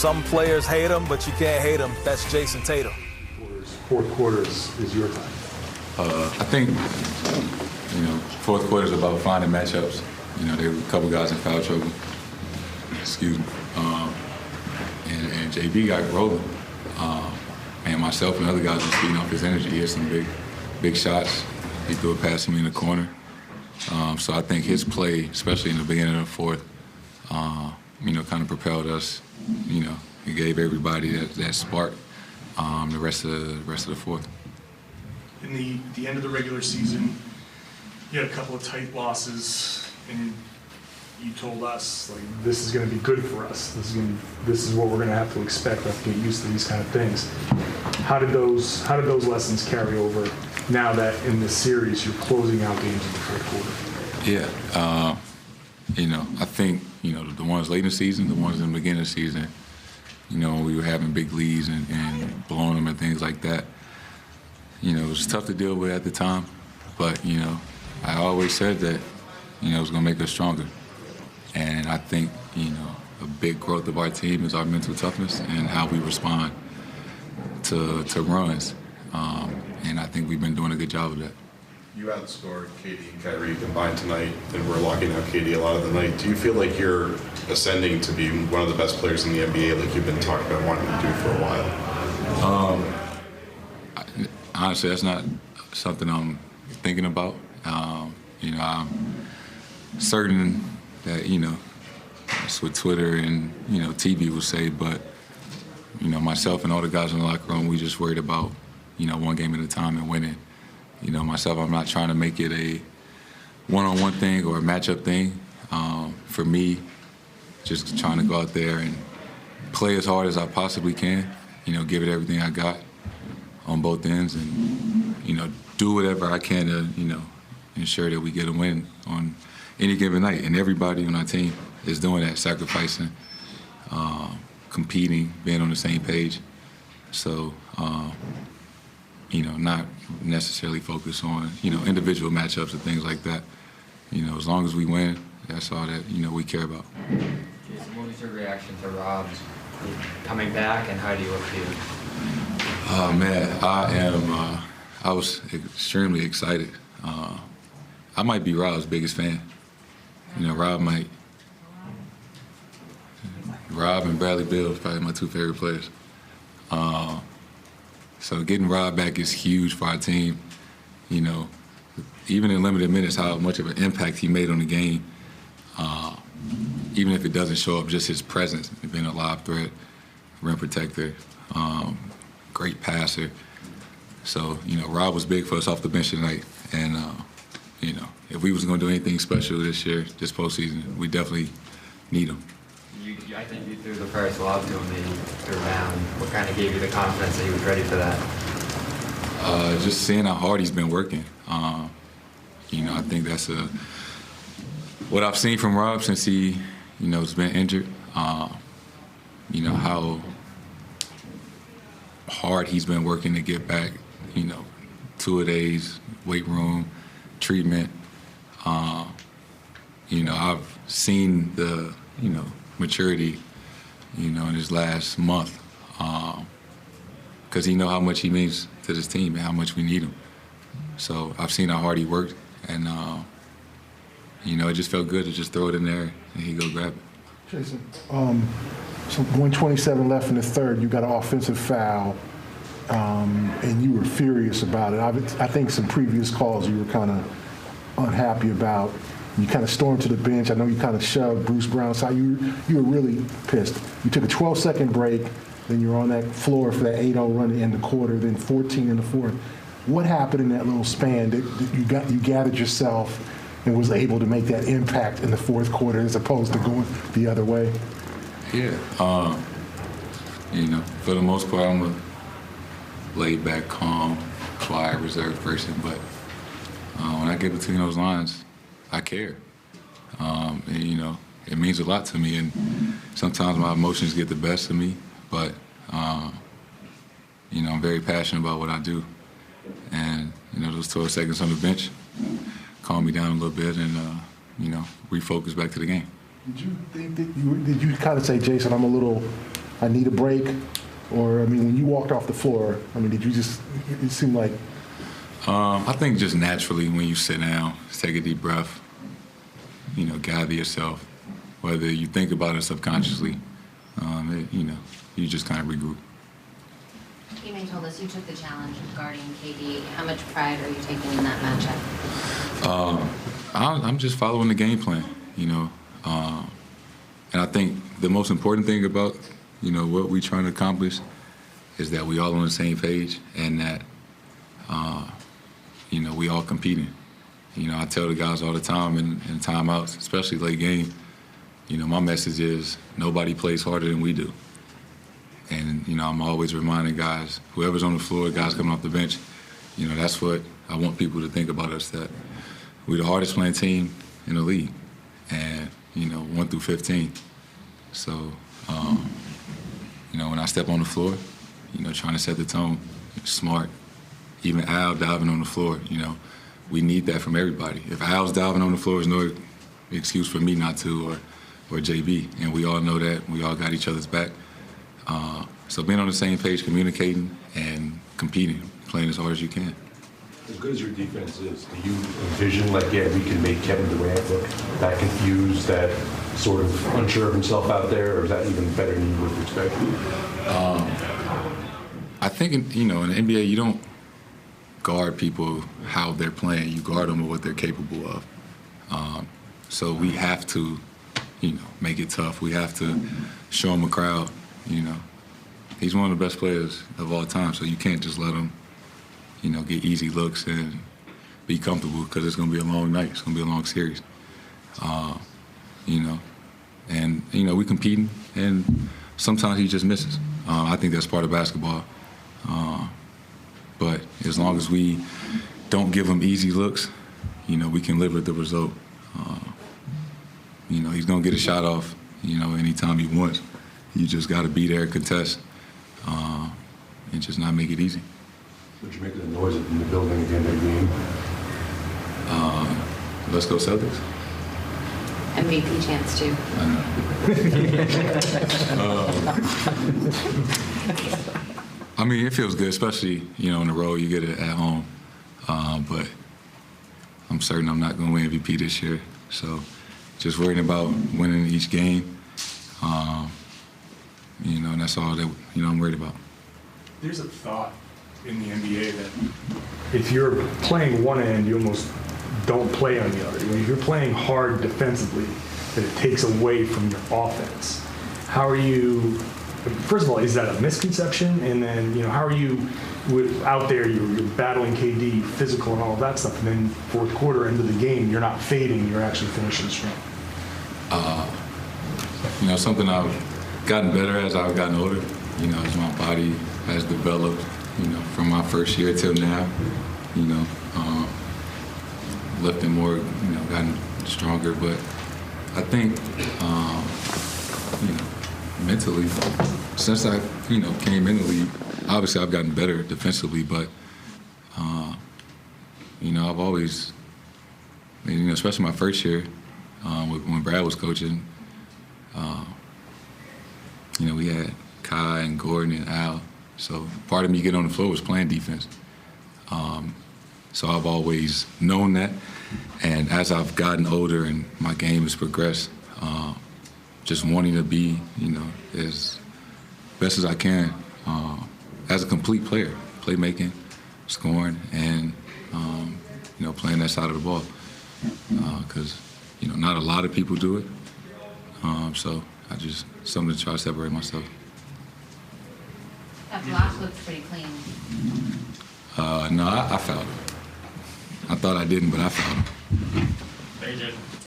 some players hate him, but you can't hate him. That's Jayson Tatum. Fourth quarter is your time. I think, fourth quarter is about finding matchups. There were a couple guys in foul trouble. Excuse me. And JB got rolling. And myself and other guys were feeding off his energy. He had some big shots. He threw a pass to me in the corner. So I think his play, especially in the beginning of the fourth, kind of propelled us. It gave everybody that spark the rest of the fourth. In the end of the regular season, you had a couple of tight losses, and you told us, like, this is going to be good for us. This is what we're going to have to expect. We have to get used to these kind of things. How did those lessons carry over now that in this series you're closing out games in the fourth quarter? Yeah, I think the ones late in the season, the ones in the beginning of the season, when we were having big leads and blowing them and things like that. It was tough to deal with at the time, but I always said that it was going to make us stronger. And I think, a big growth of our team is our mental toughness and how we respond to runs. And I think we've been doing a good job of that. You outscored KD and Kyrie combined tonight, and we're locking out KD a lot of the night. Do you feel like you're ascending to be one of the best players in the NBA, like you've been talking about wanting to do for a while? Honestly, that's not something I'm thinking about. I'm certain that, that's what Twitter and, TV will say, but, myself and all the guys in the locker room, we just worried about, one game at a time and winning. Myself, I'm not trying to make it a one-on-one thing or a matchup thing. For me, just trying to go out there and play as hard as I possibly can, give it everything I got on both ends and, do whatever I can to, ensure that we get a win on any given night. And everybody on our team is doing that, sacrificing, competing, being on the same page. So, not necessarily focus on, individual matchups and things like that. As long as we win, that's all that, we care about. Jayson, what was your reaction to Rob coming back, and how do you feel? Oh, man, I was extremely excited. I might be Rob's biggest fan. Rob and Bradley Beal is probably my two favorite players. So getting Rob back is huge for our team. Even in limited minutes, how much of an impact he made on the game. Even if it doesn't show up, just his presence, being a live threat, rim protector, great passer. So, Rob was big for us off the bench tonight. And, if we was going to do anything special this year, this postseason, we definitely need him. I think you threw the first lob to him in the third round. What kind of gave you the confidence that he was ready for that? Just seeing how hard he's been working. I think that's what I've seen from Rob since he, has been injured. How hard he's been working to get back, 2-a-days, weight room, treatment. I've seen the, maturity, in his last month, because he know how much he means to this team and how much we need him. So I've seen how hard he worked, and it just felt good to just throw it in there and he go grab it. Jayson, so 1:27 left in the third, you got an offensive foul, and you were furious about it. I think some previous calls you were kind of unhappy about. You kind of stormed to the bench. I know you kind of shoved Bruce Brown's side. You were really pissed. You took a 12-second break, then you were on that floor for that 8-0 run to end the quarter, then 14 in the fourth. What happened in that little span that you gathered yourself and was able to make that impact in the fourth quarter as opposed to going the other way? Yeah. For the most part, I'm a laid-back, calm, quiet, reserved person, but when I get between those lines, I care. And, it means a lot to me, and sometimes my emotions get the best of me, but, I'm very passionate about what I do. And, those 12 seconds on the bench calm me down a little bit and, refocus back to the game. Did you think that did you kind of say, Jayson, I'm a little I need a break? Or, I mean, when you walked off the floor, I mean, did you just, it seemed like... I think just naturally when you sit down, take a deep breath, you know, gather yourself. Whether you think about it subconsciously, you know, you just kind of regroup. Teammate told us you took the challenge of guarding KD. How much pride are you taking in that matchup? I'm just following the game plan, you know. And I think the most important thing about, you know, what we're trying to accomplish is that we all on the same page and that, you know, we all competing. You know, I tell the guys all the time in timeouts, especially late game, you know, my message is nobody plays harder than we do. And, you know, I'm always reminding guys, whoever's on the floor, guys coming off the bench, you know, that's what I want people to think about us, that we're the hardest playing team in the league. And, you know, 1 through 15. So, you know, when I step on the floor, you know, trying to set the tone, smart. Even Al diving on the floor, you know, we need that from everybody. If Al's diving on the floor, there's no excuse for me not to, or JB. And we all know that. We all got each other's back. So being on the same page, communicating and competing, playing as hard as you can. As good as your defense is, do you envision, like, yeah, we can make Kevin Durant look that confused, that sort of unsure of himself out there, or is that even better than you would expect? I think, you know, in the NBA, you don't guard people how they're playing. You guard them with what they're capable of. So we have to, you know, make it tough. We have to show them a crowd, you know. He's one of the best players of all time, so you can't just let him, you know, get easy looks and be comfortable, because it's going to be a long night. It's going to be a long series. You know, and, you know, we competing, and sometimes he just misses. I think that's part of basketball. But as long as we don't give him easy looks, you know, we can live with the result. You know, he's going to get a shot off, you know, anytime he wants. You just got to be there, contest, and just not make it easy. Would you make the noise in the building at the end of the game? Let's go Celtics. MVP chance, too. I mean, it feels good, especially, you know, on the road. You get it at home. But I'm certain I'm not going to win MVP this year. So just worrying about winning each game. You know, and that's all that, you know, I'm worried about. There's a thought in the NBA that if you're playing one end, you almost don't play on the other. If you're playing hard defensively, that it takes away from your offense. How are you, first of all, is that a misconception? And then, you know, how are you out there, you're battling KD, physical and all of that stuff, and then fourth quarter, end of the game, you're not fading, you're actually finishing strong? You know, something I've gotten better as I've gotten older, you know, as my body has developed, you know, from my first year till now, you know, lifting more, you know, gotten stronger. But I think, you know, mentally, since I, you know, came in the league, obviously I've gotten better defensively, but, you know, I've always, you know, especially my first year, when Brad was coaching, you know, we had Kai and Gordon and Al. So part of me getting on the floor was playing defense. So I've always known that. And as I've gotten older and my game has progressed, just wanting to be, you know, as best as I can as a complete player, playmaking, scoring, and, you know, playing that side of the ball. Because, you know, not a lot of people do it. So I just, something to try to separate myself. That block looked pretty clean. No, I fouled him. I thought I didn't, but I fouled him. They did.